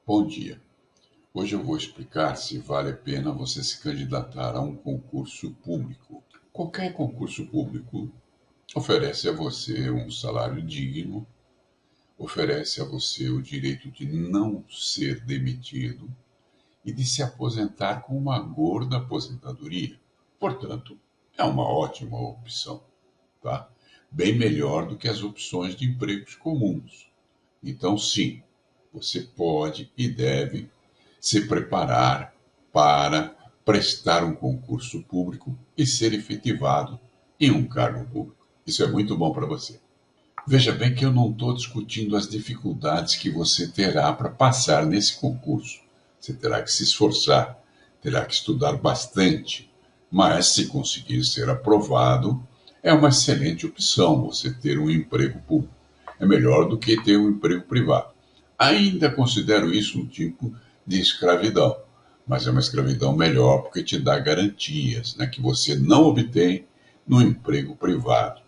Bom dia. Hoje eu vou explicar se vale a pena você se candidatar a um concurso público. Qualquer concurso público oferece a você um salário digno, oferece a você o direito de não ser demitido e de se aposentar com uma gorda aposentadoria. Portanto, é uma ótima opção, tá? Bem melhor do que as opções de empregos comuns. Então, sim, você pode e deve se preparar para prestar um concurso público e ser efetivado em um cargo público. Isso é muito bom para você. Veja bem que eu não estou discutindo as dificuldades que você terá para passar nesse concurso. Você terá que se esforçar, terá que estudar bastante, mas se conseguir ser aprovado, é uma excelente opção você ter um emprego público. É melhor do que ter um emprego privado. Ainda considero isso um tipo de escravidão, mas é uma escravidão melhor porque te dá garantias, né, que você não obtém no emprego privado.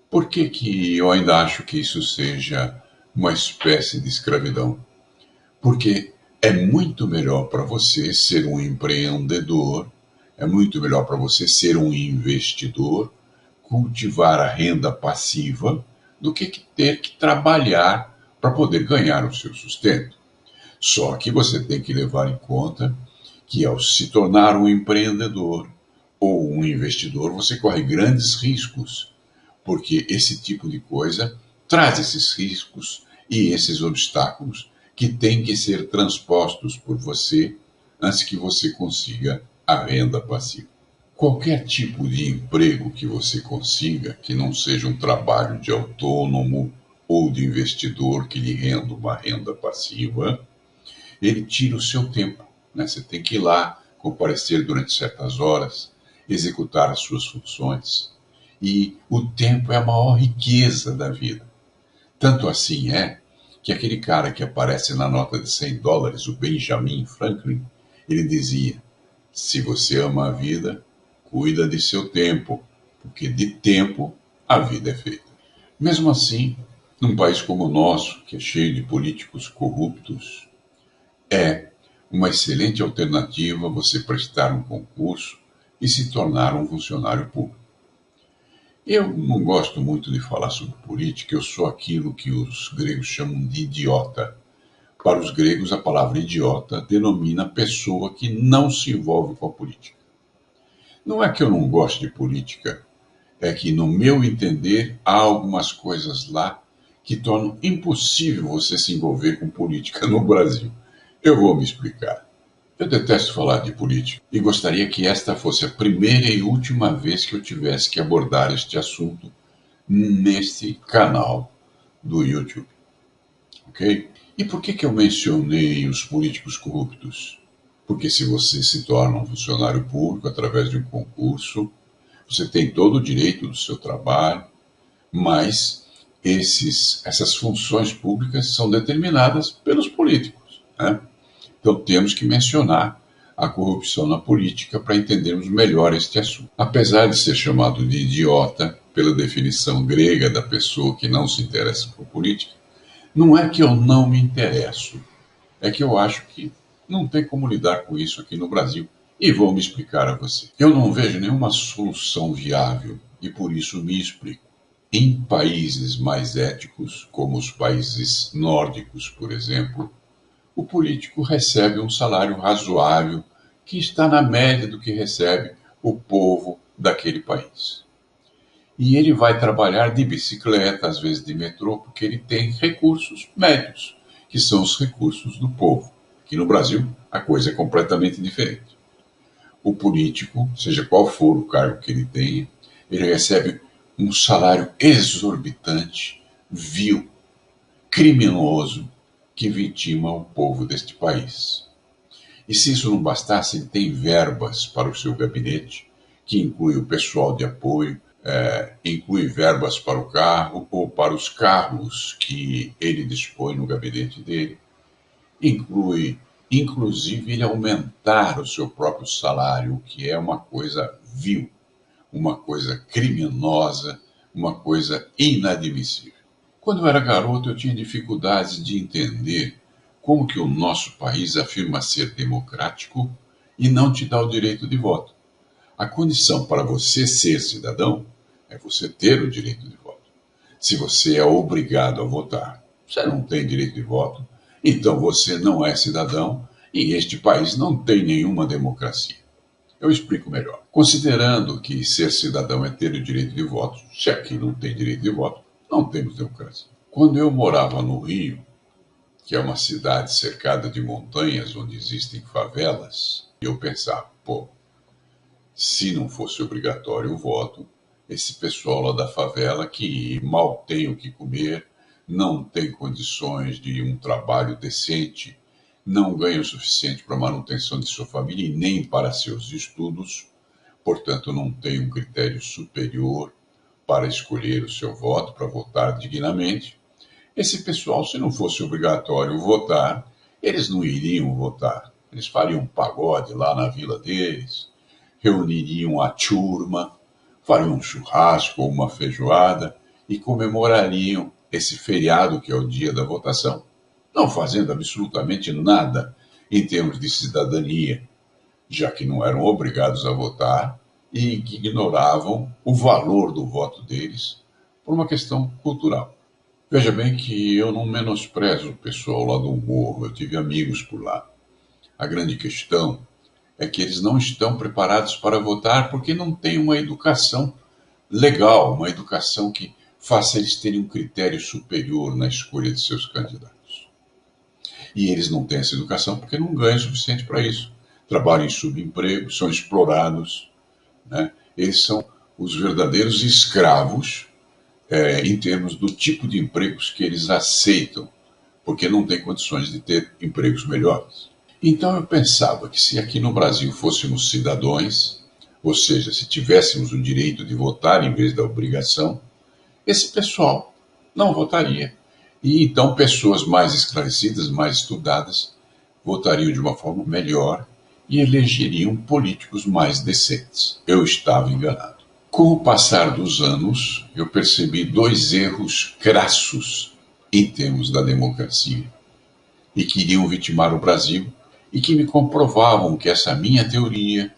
Por que eu ainda acho que isso seja uma espécie de escravidão? Porque é muito melhor para você ser um empreendedor, é muito melhor para você ser um investidor, cultivar a renda passiva, do que ter que trabalhar para poder ganhar o seu sustento. Só que você tem que levar em conta que ao se tornar um empreendedor ou um investidor, você corre grandes riscos, porque esse tipo de coisa traz esses riscos e esses obstáculos que têm que ser transpostos por você antes que você consiga a renda passiva. Qualquer tipo de emprego que você consiga, que não seja um trabalho de autônomo ou de investidor que lhe renda uma renda passiva, ele tira o seu tempo, né? Você tem que ir lá, comparecer durante certas horas, executar as suas funções. E o tempo é a maior riqueza da vida. Tanto assim é que aquele cara que aparece na nota de $100, o Benjamin Franklin, ele dizia: se você ama a vida, cuida de seu tempo, porque de tempo a vida é feita. Mesmo assim, num país como o nosso, que é cheio de políticos corruptos, é uma excelente alternativa você prestar um concurso e se tornar um funcionário público. Eu não gosto muito de falar sobre política, eu sou aquilo que os gregos chamam de idiota. Para os gregos, a palavra idiota denomina pessoa que não se envolve com a política. Não é que eu não gosto de política, é que, no meu entender, há algumas coisas lá que tornam impossível você se envolver com política no Brasil. Eu vou me explicar. Eu detesto falar de política e gostaria que esta fosse a primeira e última vez que eu tivesse que abordar este assunto neste canal do YouTube. Ok? E por que eu mencionei os políticos corruptos? Porque se você se torna um funcionário público através de um concurso, você tem todo o direito do seu trabalho, mas essas funções públicas são determinadas pelos políticos, né? Então temos que mencionar a corrupção na política para entendermos melhor este assunto. Apesar de ser chamado de idiota pela definição grega da pessoa que não se interessa por política, não é que eu não me interesso, é que eu acho que não tem como lidar com isso aqui no Brasil. E vou me explicar a você. Eu não vejo nenhuma solução viável e por isso me explico. Em países mais éticos, como os países nórdicos, por exemplo, o político recebe um salário razoável que está na média do que recebe o povo daquele país. E ele vai trabalhar de bicicleta, às vezes de metrô, porque ele tem recursos médios, que são os recursos do povo. Aqui no Brasil, a coisa é completamente diferente. O político, seja qual for o cargo que ele tenha, ele recebe um salário exorbitante, vil, criminoso, que vitima o povo deste país. E se isso não bastasse, ele tem verbas para o seu gabinete, que inclui o pessoal de apoio, inclui verbas para o carro ou para os carros que ele dispõe no gabinete dele, inclui, inclusive, ele aumentar o seu próprio salário, o que é uma coisa vil, uma coisa criminosa, uma coisa inadmissível. Quando eu era garoto, eu tinha dificuldades de entender como que o nosso país afirma ser democrático e não te dá o direito de voto. A condição para você ser cidadão é você ter o direito de voto. Se você é obrigado a votar, você não tem direito de voto, então você não é cidadão e este país não tem nenhuma democracia. Eu explico melhor. Considerando que ser cidadão é ter o direito de voto, se aqui não tem direito de voto, não temos democracia. Quando eu morava no Rio, que é uma cidade cercada de montanhas onde existem favelas, eu pensava, pô, se não fosse obrigatório o voto, esse pessoal lá da favela que mal tem o que comer, não tem condições de um trabalho decente, não ganha o suficiente para a manutenção de sua família e nem para seus estudos, portanto não tem um critério superior para escolher o seu voto, para votar dignamente. Esse pessoal, se não fosse obrigatório votar, eles não iriam votar. Eles fariam um pagode lá na vila deles, reuniriam a turma, fariam um churrasco ou uma feijoada e comemorariam esse feriado que é o dia da votação, não fazendo absolutamente nada em termos de cidadania, já que não eram obrigados a votar e que ignoravam o valor do voto deles por uma questão cultural. Veja bem que eu não menosprezo o pessoal lá do morro, eu tive amigos por lá. A grande questão é que eles não estão preparados para votar porque não têm uma educação legal, uma educação que faça eles terem um critério superior na escolha de seus candidatos. E eles não têm essa educação porque não ganham o suficiente para isso. Trabalham em subemprego, são explorados, né? Eles são os verdadeiros escravos em termos do tipo de empregos que eles aceitam, porque não têm condições de ter empregos melhores. Então eu pensava que se aqui no Brasil fôssemos cidadãos, ou seja, se tivéssemos o direito de votar em vez da obrigação, esse pessoal não votaria. E então pessoas mais esclarecidas, mais estudadas, votariam de uma forma melhor e elegeriam políticos mais decentes. Eu estava enganado. Com o passar dos anos, eu percebi dois erros crassos em termos da democracia e que iriam vitimar o Brasil e que me comprovavam que essa minha teoria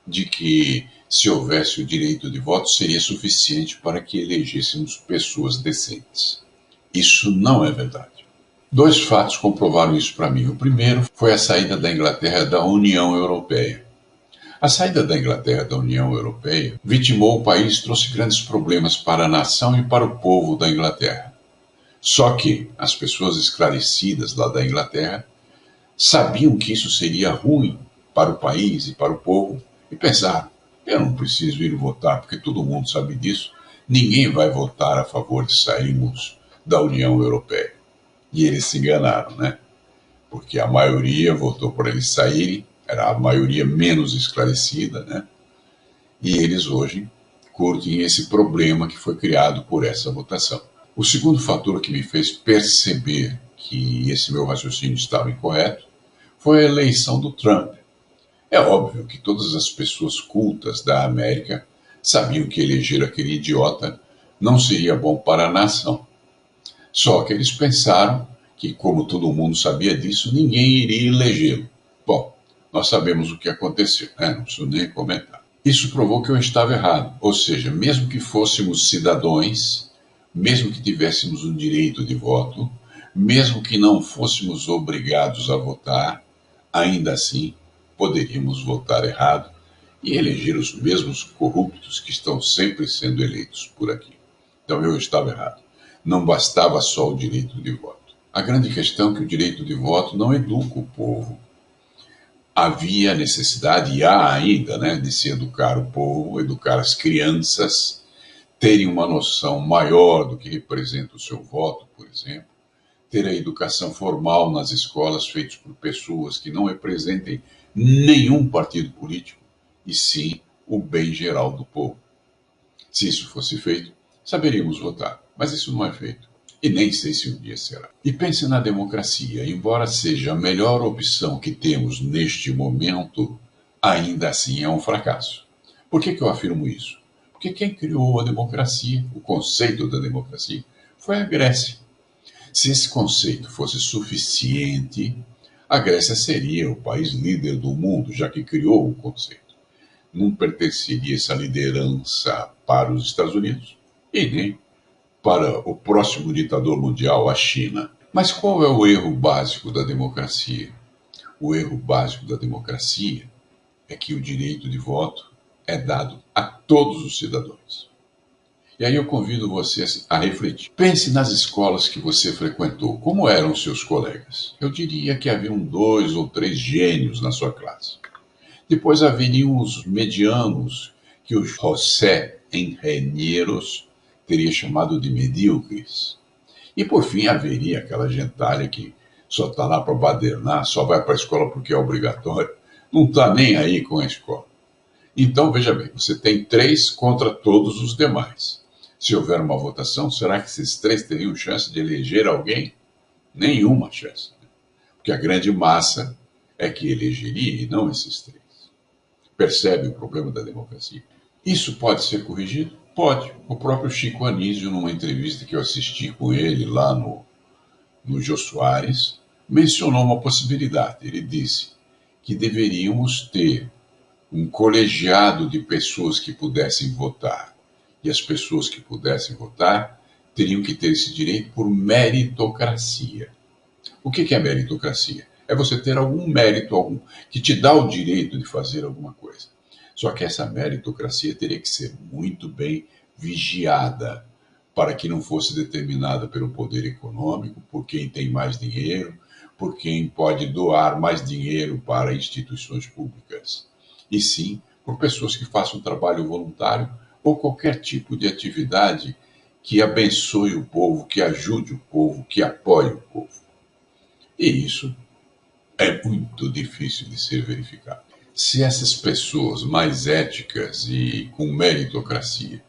de que se houvesse o direito de voto seria suficiente para que elegêssemos pessoas decentes. Isso não é verdade. Dois fatos comprovaram isso para mim. O primeiro foi a saída da Inglaterra da União Europeia. A saída da Inglaterra da União Europeia vitimou o país, trouxe grandes problemas para a nação e para o povo da Inglaterra. Só que as pessoas esclarecidas lá da Inglaterra sabiam que isso seria ruim para o país e para o povo e pensaram, eu não preciso ir votar porque todo mundo sabe disso, ninguém vai votar a favor de sairmos da União Europeia. E eles se enganaram, né? Porque a maioria votou por eles saírem, era a maioria menos esclarecida, né? E eles hoje curtem esse problema que foi criado por essa votação. O segundo fator que me fez perceber que esse meu raciocínio estava incorreto foi a eleição do Trump. É óbvio que todas as pessoas cultas da América sabiam que eleger aquele idiota não seria bom para a nação. Só que eles pensaram que, como todo mundo sabia disso, ninguém iria elegê-lo. Bom, nós sabemos o que aconteceu, né? Não preciso nem comentar. Isso provou que eu estava errado, ou seja, mesmo que fôssemos cidadãos, mesmo que tivéssemos o direito de voto, mesmo que não fôssemos obrigados a votar, ainda assim poderíamos votar errado e eleger os mesmos corruptos que estão sempre sendo eleitos por aqui. Então eu estava errado. Não bastava só o direito de voto. A grande questão é que o direito de voto não educa o povo. Havia necessidade, e há ainda, né, de se educar o povo, educar as crianças, terem uma noção maior do que representa o seu voto, por exemplo, ter a educação formal nas escolas feitas por pessoas que não representem nenhum partido político, e sim o bem geral do povo. Se isso fosse feito, saberíamos votar, mas isso não é feito. E nem sei se um dia será. E pense na democracia, embora seja a melhor opção que temos neste momento, ainda assim é um fracasso. Por que eu afirmo isso? Porque quem criou a democracia, o conceito da democracia, foi a Grécia. Se esse conceito fosse suficiente, a Grécia seria o país líder do mundo, já que criou o conceito. Não pertenceria essa liderança para os Estados Unidos e nem para o próximo ditador mundial, a China. Mas qual é o erro básico da democracia? O erro básico da democracia é que o direito de voto é dado a todos os cidadãos. E aí eu convido você a refletir. Pense nas escolas que você frequentou. Como eram seus colegas? Eu diria que haviam 2 ou 3 gênios na sua classe. Depois haveriam os medianos, que o José Engenheiros teria chamado de medíocres. E por fim haveria aquela gentalha que só está lá para badernar, só vai para a escola porque é obrigatório, não está nem aí com a escola. Então, veja bem, você tem 3 contra todos os demais. Se houver uma votação, será que esses 3 teriam chance de eleger alguém? Nenhuma chance. Porque a grande massa é que elegeria e não esses 3. Percebe o problema da democracia? Isso pode ser corrigido? Pode. O próprio Chico Anísio, numa entrevista que eu assisti com ele lá no Jô Soares, mencionou uma possibilidade. Ele disse que deveríamos ter um colegiado de pessoas que pudessem votar. E as pessoas que pudessem votar teriam que ter esse direito por meritocracia. O que é meritocracia? É você ter algum mérito, que te dá o direito de fazer alguma coisa. Só que essa meritocracia teria que ser muito bem vigiada, para que não fosse determinada pelo poder econômico, por quem tem mais dinheiro, por quem pode doar mais dinheiro para instituições públicas. E sim por pessoas que façam trabalho voluntário ou qualquer tipo de atividade que abençoe o povo, que ajude o povo, que apoie o povo. E isso é muito difícil de ser verificado. Se essas pessoas mais éticas e com meritocracia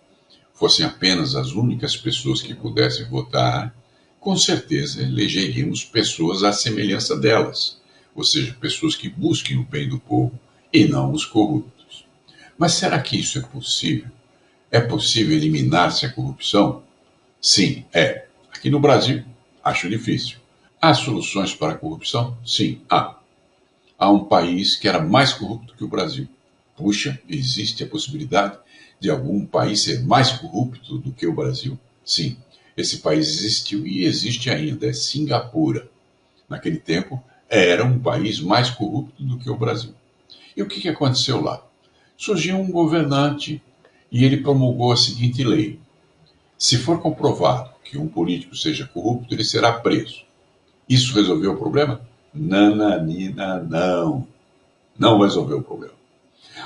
fossem apenas as únicas pessoas que pudessem votar, com certeza elegeríamos pessoas à semelhança delas, ou seja, pessoas que busquem o bem do povo e não os corruptos. Mas será que isso é possível? É possível eliminar-se a corrupção? Sim, é. Aqui no Brasil, acho difícil. Há soluções para a corrupção? Sim, há. Há um país que era mais corrupto que o Brasil. Puxa, existe a possibilidade de algum país ser mais corrupto do que o Brasil? Sim, esse país existiu e existe ainda, é Singapura. Naquele tempo, era um país mais corrupto do que o Brasil. E o que aconteceu lá? Surgiu um governante e ele promulgou a seguinte lei: se for comprovado que um político seja corrupto, ele será preso. Isso resolveu o problema? Nananina, não. Não resolveu o problema.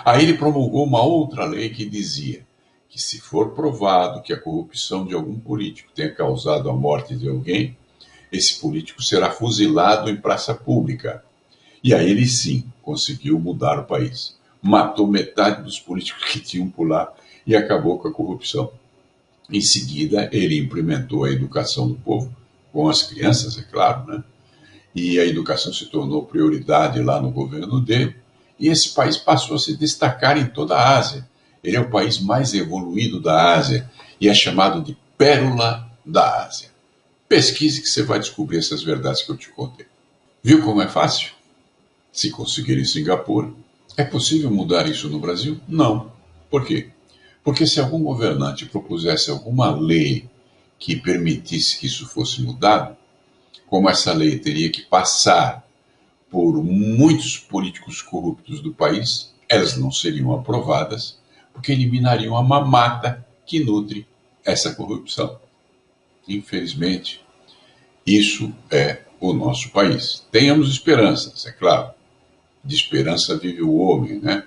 Aí ele promulgou uma outra lei que dizia que se for provado que a corrupção de algum político tenha causado a morte de alguém, esse político será fuzilado em praça pública. E aí ele sim conseguiu mudar o país. Matou metade dos políticos que tinham por lá e acabou com a corrupção. Em seguida, ele implementou a educação do povo, com as crianças, é claro, né? E a educação se tornou prioridade lá no governo dele, e esse país passou a se destacar em toda a Ásia. Ele é o país mais evoluído da Ásia e é chamado de Pérola da Ásia. Pesquise que você vai descobrir essas verdades que eu te contei. Viu como é fácil? Se conseguir em Singapura. É possível mudar isso no Brasil? Não. Por quê? Porque se algum governante propusesse alguma lei que permitisse que isso fosse mudado, como essa lei teria que passar por muitos políticos corruptos do país, elas não seriam aprovadas, porque eliminariam a mamata que nutre essa corrupção. Infelizmente, isso é o nosso país. Tenhamos esperanças, é claro. De esperança vive o homem, né?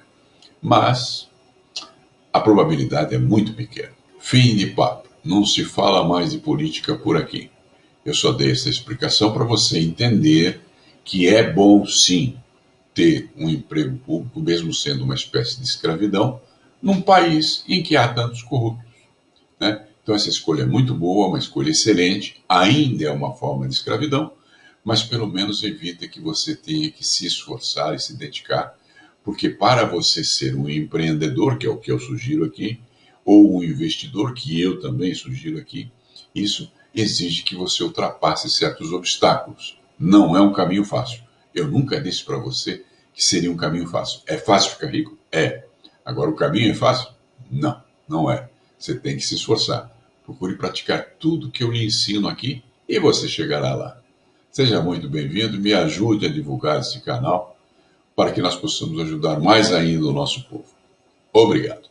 Mas a probabilidade é muito pequena. Fim de papo. Não se fala mais de política por aqui. Eu só dei essa explicação para você entender que é bom, sim, ter um emprego público, mesmo sendo uma espécie de escravidão, num país em que há tantos corruptos, né? Então essa escolha é muito boa, uma escolha excelente, ainda é uma forma de escravidão, mas pelo menos evita que você tenha que se esforçar e se dedicar, porque para você ser um empreendedor, que é o que eu sugiro aqui, ou um investidor, que eu também sugiro aqui, isso exige que você ultrapasse certos obstáculos. Não é um caminho fácil. Eu nunca disse para você que seria um caminho fácil. É fácil ficar rico? É. Agora, o caminho é fácil? Não, não é. Você tem que se esforçar. Procure praticar tudo que eu lhe ensino aqui e você chegará lá. Seja muito bem-vindo, me ajude a divulgar esse canal para que nós possamos ajudar mais ainda o nosso povo. Obrigado.